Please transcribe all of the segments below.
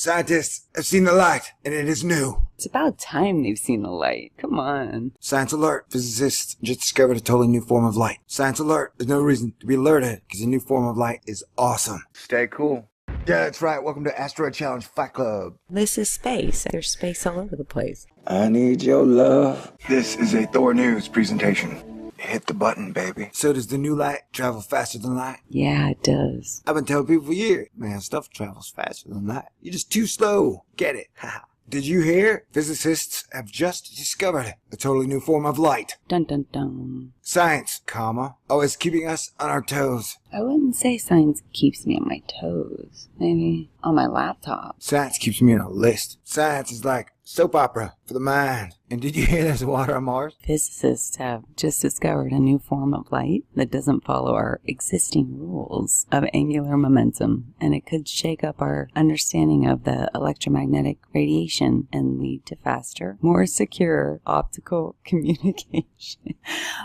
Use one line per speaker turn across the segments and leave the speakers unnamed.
Scientists have seen the light, and it is new.
It's about time they've seen the light. Come on.
Science alert. Physicists just discovered a totally new form of light. Science alert. There's no reason to be alerted, because a new form of light is awesome. Stay cool. Yeah, that's right. Welcome to Asteroid Challenge Fight Club.
This is space. There's space all over the place.
I need your love. This is a Thor News presentation. Hit the button, baby. So does the new light travel faster than light?
Yeah, it does.
I've been telling people for years, man, stuff travels faster than light. You're just too slow. Get it? Did you hear? Physicists have just discovered a totally new form of light.
Dun dun dun.
Science, always keeping us on our toes.
I wouldn't say science keeps me on my toes. Maybe on my laptop.
Science keeps me on a list. Science is like soap opera for the mind. And did you hear there's water on Mars?
Physicists have just discovered a new form of light that doesn't follow our existing rules of angular momentum, and it could shake up our understanding of the electromagnetic radiation and lead to faster, more secure optical communication.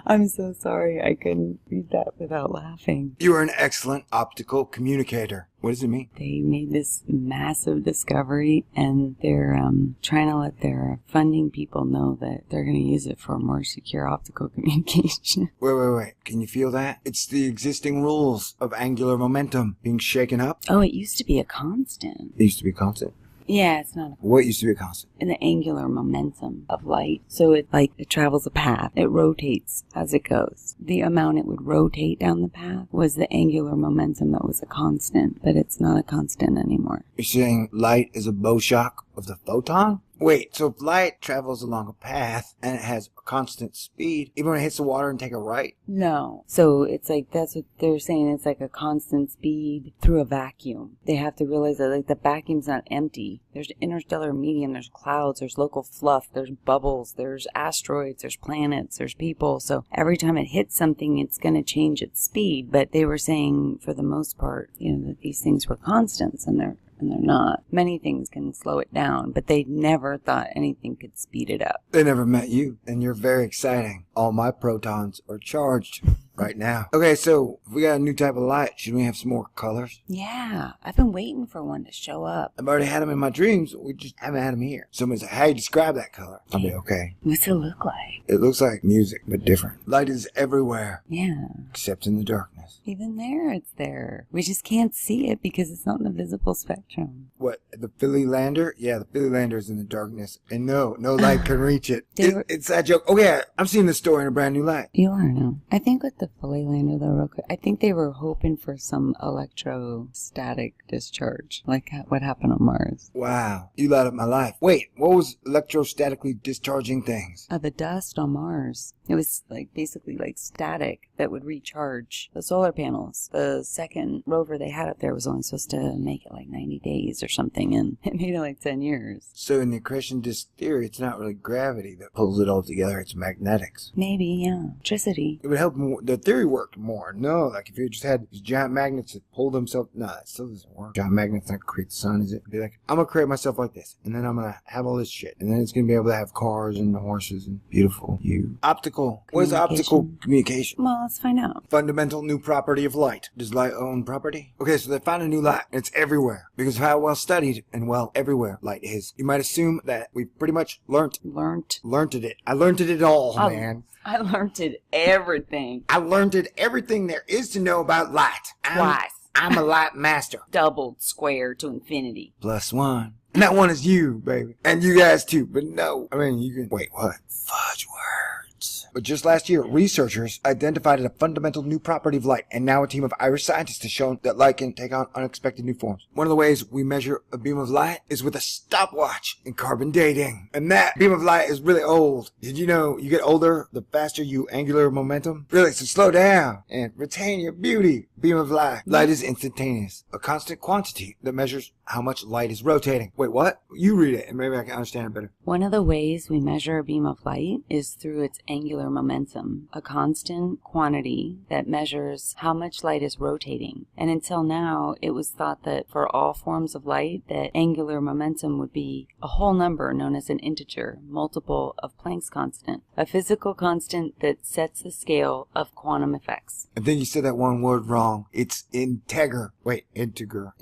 I'm so sorry I couldn't read that without laughing.
You are an excellent optical communicator. What does it mean?
They made this massive discovery, and they're trying to let their funding people know that they're going to use it for more secure optical communication.
Wait. Can you feel that? It's the existing rules of angular momentum being shaken up.
Oh, it used to be a constant.
It used to be a constant?
Yeah, it's not.
What used to be a constant?
In the angular momentum of light. So it travels a path. It rotates as it goes. The amount it would rotate down the path was the angular momentum that was a constant, but it's not a constant anymore.
You're saying light is a bow shock of the photon? Wait, so if light travels along a path and it has a constant speed, even when it hits the water and take a right?
No. So it's like, that's what they're saying. It's like a constant speed through a vacuum. They have to realize that the vacuum's not empty. There's interstellar medium, there's clouds, there's local fluff, there's bubbles, there's asteroids, there's planets, there's people. So every time it hits something, it's going to change its speed. But they were saying, for the most part, that these things were constants, and they're not. Many things can slow it down, but they never thought anything could speed it up.
They never met you, and you're very exciting. All my protons are charged right now. Okay, so if we got a new type of light, should we have some more colors?
Yeah, I've been waiting for one to show up.
I've already had them in my dreams. We just haven't had them here. Someone's like, how do you describe that color? I'll be okay.
What's it look like?
It looks like music, but different. Light is everywhere.
Yeah.
Except in the darkness.
Even there, it's there. We just can't see it because it's not in the visible spectrum.
What, the Philly Lander? Yeah, the Philly Lander is in the darkness. And no light can reach it. It's that joke. Oh yeah, I'm seeing this story in a brand new light.
You are now. I think with the Philly Lander, though, real quick, I think they were hoping for some electrostatic discharge, like what happened on Mars.
Wow, you light up my life. Wait, what was electrostatically discharging things?
The dust on Mars. It was basically static that would recharge the solar panels. The second rover they had up there was only supposed to make it 90 days or something, and it made it 10 years.
So in the accretion disk theory, it's not really gravity that pulls it all together, it's magnetics.
Maybe, yeah. Electricity.
It would help more. The theory worked more. No, if you just had these giant magnets that pull themselves, no, that still doesn't work. Giant magnets not create the sun, is it? It'd be I'm gonna create myself like this, and then I'm gonna have all this shit, and then it's gonna be able to have cars and horses and beautiful you. Optical. What is optical communication?
Well, let's find out.
Fundamental new property of light. Does light own property? Okay, so they found a new light. It's everywhere because of how well studied and everywhere light is. You might assume that we've pretty much learned it. I learned it all, man.
I learned it everything.
I learned it everything there is to know about light.
Twice.
I'm a light master.
Doubled square to infinity.
+1. And that one is you, baby. And you guys too. But no. You can... Wait, what? Fudge words. But just last year, researchers identified a fundamental new property of light, and now a team of Irish scientists has shown that light can take on unexpected new forms. One of the ways we measure a beam of light is with a stopwatch in carbon dating. And that beam of light is really old. Did you know you get older the faster you angular momentum? Really, so slow down and retain your beauty. Beam of light. Light is instantaneous, a constant quantity that measures how much light is rotating. Wait, what? You read it and maybe I can understand it better.
One of the ways we measure a beam of light is through its angular momentum, a constant quantity that measures how much light is rotating. And until now, it was thought that for all forms of light, that angular momentum would be a whole number known as an integer, multiple of Planck's constant, a physical constant that sets the scale of quantum effects.
I think you said that one word wrong. It's integer. Wait, integer.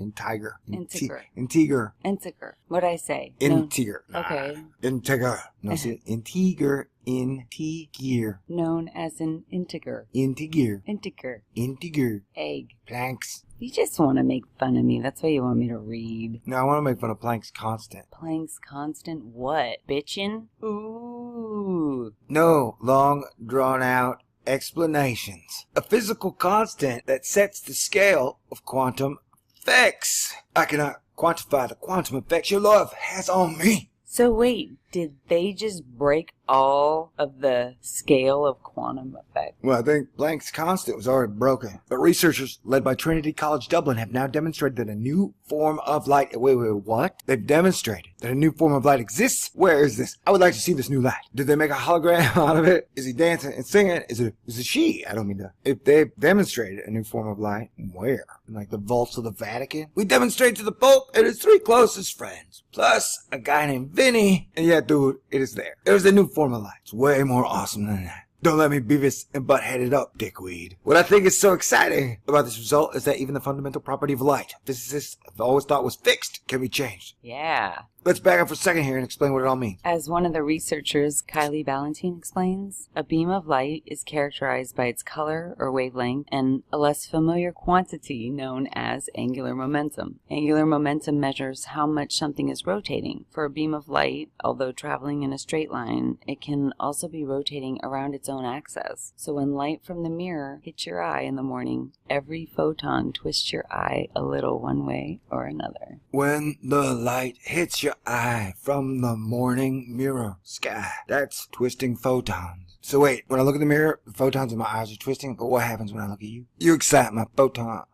Integer.
Integer. What'd I say? No.
Integer.
Okay.
Integer. No, see, integer. Integer.
Known as an integer.
Integer.
Integer.
Integer.
Egg.
Planck's.
You just want to make fun of me. That's why you want me to read.
No, I want to make fun of Planck's constant.
Planck's constant what? Bitchin'? Ooh.
No, long, drawn-out explanations. A physical constant that sets the scale of quantum effects. I cannot quantify the quantum effects your love has on me.
So wait, did they just break all of the scale of quantum effect?
Well, I think Planck's constant was already broken. But researchers led by Trinity College Dublin have now demonstrated that a new form of light... Wait, what? They've demonstrated that a new form of light exists? Where is this? I would like to see this new light. Did they make a hologram out of it? Is he dancing and singing? Is it she? I don't mean to... If they've demonstrated a new form of light, where? In like the vaults of the Vatican? We demonstrate to the Pope and his 3 closest friends. Plus a guy named Vinny. And yeah, dude, it is there. There's a new form of light. It's way more awesome than that. Don't let me Beavis and Butt-Head it up, dickweed. What I think is so exciting about this result is that even the fundamental property of light, physicists have always thought was fixed, can be changed.
Yeah.
Let's back up for a second here and explain what it all means.
As one of the researchers, Kylie Ballantine, explains, a beam of light is characterized by its color or wavelength and a less familiar quantity known as angular momentum. Angular momentum measures how much something is rotating. For a beam of light, although traveling in a straight line, it can also be rotating around its own axis. So when light from the mirror hits your eye in the morning, every photon twists your eye a little one way or another.
When the light hits your eye from the morning mirror sky, that's twisting photons. So wait, when I look in the mirror, the photons in my eyes are twisting, but what happens when I look at you? You excite my photons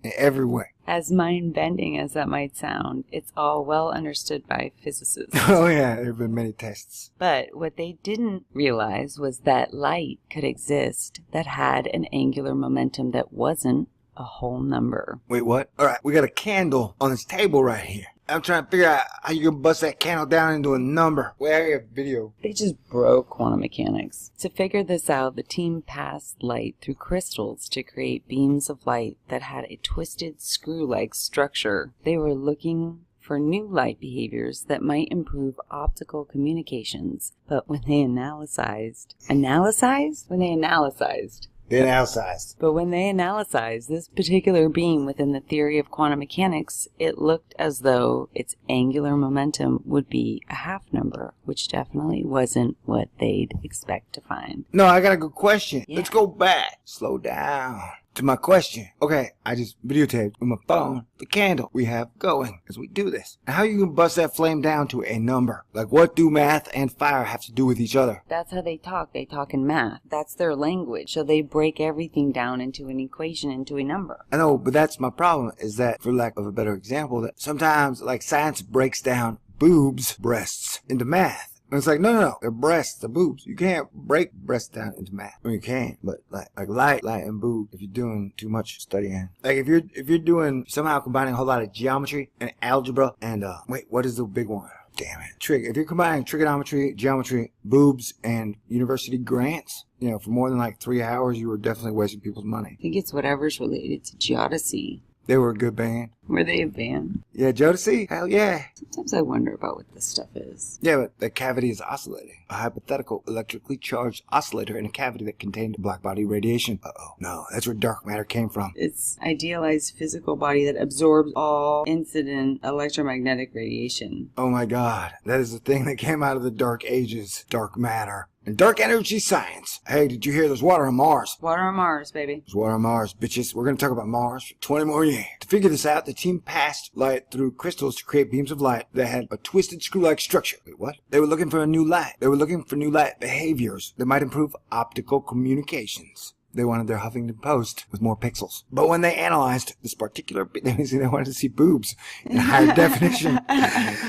in every way.
As mind-bending as that might sound, it's all well understood by physicists.
Oh yeah, there have been many tests.
But what they didn't realize was that light could exist that had an angular momentum that wasn't a whole number.
Wait, what? Alright, we got a candle on this table right here. I'm trying to figure out how you can bust that candle down into a number. Wait, I have video.
They just broke quantum mechanics. To figure this out, the team passed light through crystals to create beams of light that had a twisted screw-like structure. They were looking for new light behaviors that might improve optical communications. But when they analyzed this particular beam within the theory of quantum mechanics, it looked as though its angular momentum would be a half number, which definitely wasn't what they'd expect to find.
No, I got a good question.
Yeah.
Let's go back. Slow down. To my question. Okay, I just videotaped with my phone the candle we have going as we do this. And how you can bust that flame down to a number? Like, what do math and fire have to do with each other?
That's how they talk. They talk in math. That's their language. So they break everything down into an equation, into a number.
I know, but that's my problem, is that, for lack of a better example, that sometimes, like, science breaks down boobs, breasts, into math. And it's like, no, they're breasts, they're boobs. You can't break breasts down into math. I mean, you can, but like light and boobs, if you're doing too much studying. Like, if you're doing, somehow combining a whole lot of geometry and algebra and, wait, what is the big one? Damn it. If you're combining trigonometry, geometry, boobs, and university grants, you know, for more than like 3 hours, you were definitely wasting people's money.
I think it's whatever's related to geodesy.
They were a good band.
Were they a band?
Yeah, Jodeci? Hell yeah.
Sometimes I wonder about what this stuff is.
Yeah, but the cavity is oscillating. A hypothetical electrically charged oscillator in a cavity that contained black body radiation. Uh-oh. No, that's where dark matter came from.
It's idealized physical body that absorbs all incident electromagnetic radiation.
Oh my god. That is the thing that came out of the dark ages. Dark matter. And dark energy science. Hey, did you hear there's water on Mars?
Water on Mars, baby.
There's water on Mars, bitches. We're going to talk about Mars for 20 more years. To figure this out, the team passed light through crystals to create beams of light that had a twisted screw-like structure. Wait, what? They were looking for a new light. They were looking for new light behaviors that might improve optical communications. They wanted their Huffington Post with more pixels. But when they analyzed this particular, they wanted to see boobs in higher definition.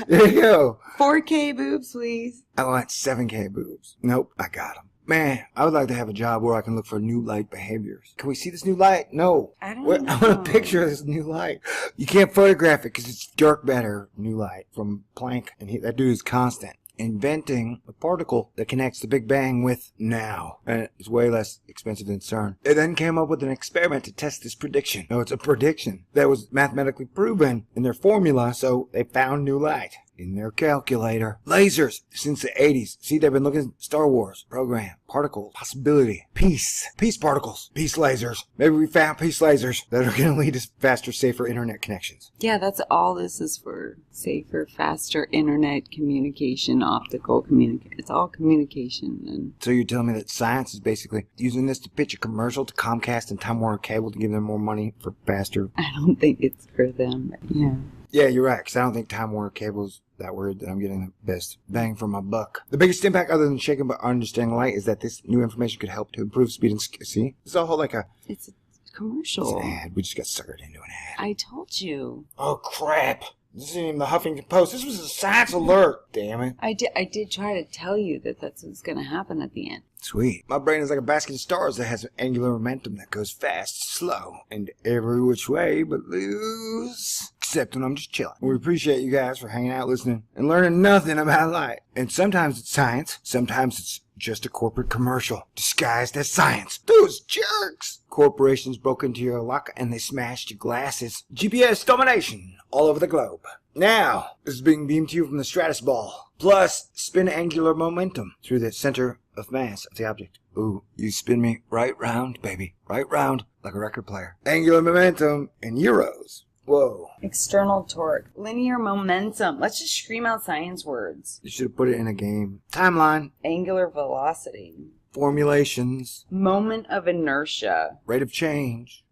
There you go.
4K boobs, please.
I want 7K boobs. Nope, I got them. Man, I would like to have a job where I can look for new light behaviors. Can we see this new light? No.
I don't know.
I want a picture of this new light. You can't photograph it because it's dark matter new light from Planck. And that dude is constant. inventing a particle that connects the Big Bang with now. And it's way less expensive than CERN. They then came up with an experiment to test this prediction. No, it's a prediction that was mathematically proven in their formula, so they found new light in their calculator. Lasers since the 80s. See, they've been looking at Star Wars program, particles, possibility, peace particles, peace lasers. Maybe we found peace lasers that are going to lead to faster, safer internet connections.
Yeah, that's all this is for. Safer, faster internet communication, optical communication. It's all communication. And
So you're telling me that science is basically using this to pitch a commercial to Comcast and Time Warner Cable to give them more money for faster?
I don't think it's for them. But yeah.
Yeah, you're right, because I don't think Time Warner Cable's that worried that I'm getting the best bang for my buck. The biggest impact other than shaking but understanding light is that this new information could help to improve speed and see? It's a whole
It's a
It's
commercial.
an ad. We just got suckered into an ad.
I told you.
Oh, crap. This isn't even the Huffington Post. This was a science alert, damn it.
I did try to tell you that that's what's going to happen at the end.
Sweet. My brain is like a basket of stars that has an angular momentum that goes fast, slow, and every which way but loose. Except when I'm just chilling. We appreciate you guys for hanging out, listening, and learning nothing about light. And sometimes it's science. Sometimes it's just a corporate commercial disguised as science. Those jerks! Corporations broke into your locker and they smashed your glasses. GPS domination all over the globe. Now, this is being beamed to you from the Stratus Ball. Plus, spin angular momentum through the center of mass of the object. Ooh, you spin me right round, baby. Right round, like a record player. Angular momentum in euros. Whoa.
External torque. Linear momentum. Let's just scream out science words.
You should have put it in a game. Timeline.
Angular velocity.
Formulations.
Moment of inertia.
Rate of change.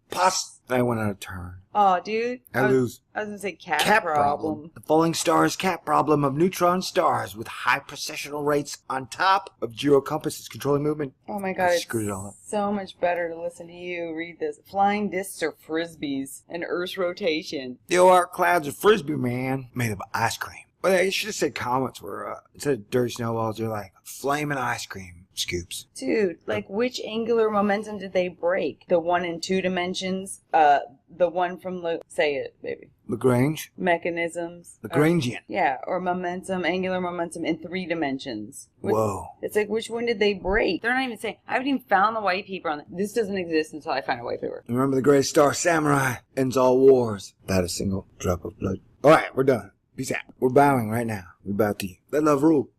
I went out of turn.
Oh, dude.
I lose.
I was going to say cat problem.
The falling stars cat problem of neutron stars with high precessional rates on top of gyrocompasses controlling movement.
Oh my god,
I
it's
screwed it all up.
so much better to listen to you read this. Flying discs are frisbees and Earth's rotation.
The arc clouds of frisbee, man, made of ice cream. Well, they should have said comets were, instead of dirty snowballs, they're like flaming ice cream scoops.
Dude, like which angular momentum did they break? The one in 2 dimensions? The one from, say it, baby.
Lagrange?
Mechanisms?
Lagrangian.
Yeah, or momentum, angular momentum in 3 dimensions.
Whoa.
It's like, which one did they break? They're not even saying, I haven't even found the white paper on it. This doesn't exist until I find a white paper.
Remember the great star samurai ends all wars without a single drop of blood. Alright, we're done. Peace out. We're bowing right now. We bow to you. Let love rule.